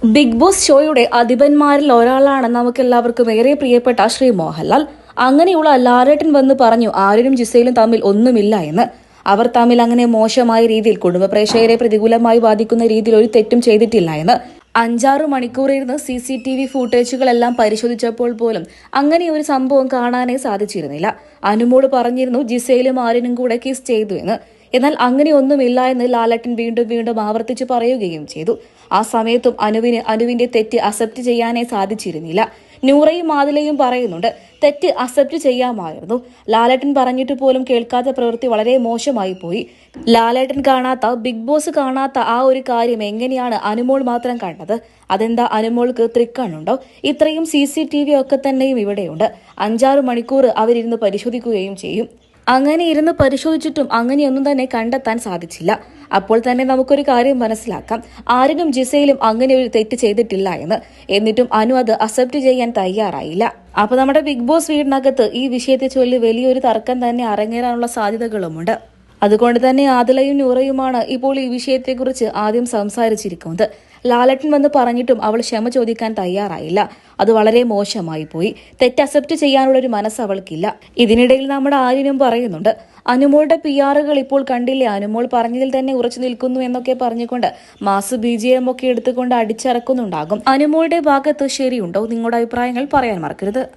Big boss ഷോയുടെ അധിപന്മാരിൽ ഒരാളാണ് നമുക്കെല്ലാവർക്കും ഏറെ പ്രിയപ്പെട്ട ശ്രീ മോഹൻലാൽ. അങ്ങനെയുള്ള ലാലേട്ടൻ വന്ന് പറഞ്ഞു ആര്യനും ജിസയിലും തമ്മിൽ ഒന്നുമില്ല എന്ന്. അവർ തമ്മിൽ അങ്ങനെ മോശമായ രീതിയിൽ കുടുംബ പ്രേക്ഷകരെ പ്രതികൂലമായി ബാധിക്കുന്ന രീതിയിൽ ഒരു തെറ്റും ചെയ്തിട്ടില്ല എന്ന്. 5-6 മണിക്കൂർ ഇരുന്ന് CCTV ഫൂട്ടേജുകളെല്ലാം പരിശോധിച്ചപ്പോൾ പോലും അങ്ങനെ ഒരു സംഭവം കാണാനേ സാധിച്ചിരുന്നില്ല. അനുമോള് പറഞ്ഞിരുന്നു ജിസയിലും ആര്യനും കൂടെ കിസ് ചെയ്തു എന്ന്. എന്നാൽ അങ്ങനെയൊന്നുമില്ല എന്ന് ലാലേട്ടൻ വീണ്ടും വീണ്ടും ആവർത്തിച്ച് പറയുകയും ചെയ്തു. ആ സമയത്തും അനുവിന്റെ തെറ്റ് അക്സെപ്റ്റ് ചെയ്യാനേ സാധിച്ചിരുന്നില്ല. നൂറയും ആദിലയും പറയുന്നുണ്ട് തെറ്റ് അക്സെപ്റ്റ് ചെയ്യാമായിരുന്നു. ലാലേട്ടൻ പറഞ്ഞിട്ട് പോലും കേൾക്കാത്ത പ്രവൃത്തി വളരെ മോശമായി പോയി. ലാലേട്ടൻ കാണാത്ത, ബിഗ് ബോസ് കാണാത്ത ആ ഒരു കാര്യം എങ്ങനെയാണ് അനുമോൾ മാത്രം കണ്ടത്? അതെന്താ അനുമോൾക്ക് തൃക്കണ്ണുണ്ടോ? ഇത്രയും CCTV ഒക്കെ തന്നെയും ഇവിടെയുണ്ട്. 5-6 മണിക്കൂർ അവരിരുന്ന് പരിശോധിക്കുകയും ചെയ്യും. അങ്ങനെ ഇരുന്ന് പരിശോധിച്ചിട്ടും അങ്ങനെയൊന്നും തന്നെ കണ്ടെത്താൻ സാധിച്ചില്ല. അപ്പോൾ തന്നെ നമുക്കൊരു കാര്യം മനസ്സിലാക്കാം, ആര്യനും ജിസയിലും അങ്ങനെ ഒരു തെറ്റ് ചെയ്തിട്ടില്ല എന്ന്. എന്നിട്ടും അനു അത് അക്സെപ്റ്റ് ചെയ്യാൻ തയ്യാറായില്ല. അപ്പൊ നമ്മുടെ ബിഗ് ബോസ് വീടിനകത്ത് ഈ വിഷയത്തെ ചൊല്ലി വലിയൊരു തർക്കം തന്നെ അരങ്ങേറാനുള്ള സാധ്യതകളുമുണ്ട്. അതുകൊണ്ട് തന്നെ ആദിലയും നൂറയുമാണ് ഇപ്പോൾ ഈ വിഷയത്തെക്കുറിച്ച് ആദ്യം സംസാരിച്ചിരിക്കുന്നത്. ലാലേട്ടൻ വന്ന് പറഞ്ഞിട്ടും അവൾ ക്ഷമ ചോദിക്കാൻ തയ്യാറായില്ല. അത് വളരെ മോശമായി പോയി. തെറ്റ് അക്സെപ്റ്റ് ചെയ്യാനുള്ള ഒരു മനസ്സ് അവൾക്കില്ല. ഇതിനിടയിൽ നമ്മുടെ ആര്യനും പറയുന്നുണ്ട് അനുമോളുടെ PR ഇപ്പോൾ കണ്ടില്ലേ, അനുമോൾ പറഞ്ഞതിൽ തന്നെ ഉറച്ചു നിൽക്കുന്നു എന്നൊക്കെ പറഞ്ഞുകൊണ്ട് മാസ് BGM ഒക്കെ എടുത്തുകൊണ്ട് അടിച്ചിറക്കുന്നുണ്ടാകും. അനുമോളുടെ ഭാഗത്ത് ശരിയുണ്ടോ? നിങ്ങളുടെ അഭിപ്രായങ്ങൾ പറയാൻ മറക്കരുത്.